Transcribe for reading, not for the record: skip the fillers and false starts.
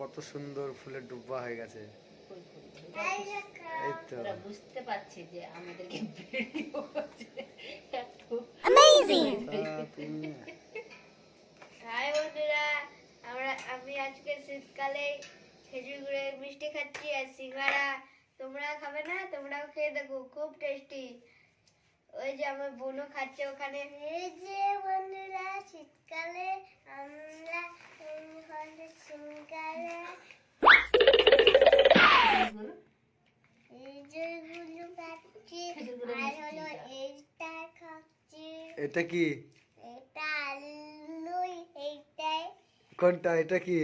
কত সুন্দর ফুলের ডুব্বা হয়ে গেছে। এই তো বুঝতে পারছি যে আমাদেরকে ভিডিও করছে একটু Amazing! হাই বন্ধুরা, আমি আজকে শীতকালে খেজুর গুড়ের মিষ্টি খাচ্ছি আর সিঙ্গারা। তোমরা খাবে না? তোমরাও খেয়ে দেখো, খুব টেস্টি। ওই যে আমার বোনও খাচ্ছে ওখানে। এই যে বন্ধুরা, শীতকালে আমরা সিঙ্গারা খেজুরগুলো খাচ্ছি আর হলো এইটা খাচ্ছি। এটা কি? এটা আলু, এইটাই। কোনটা? এটা কি?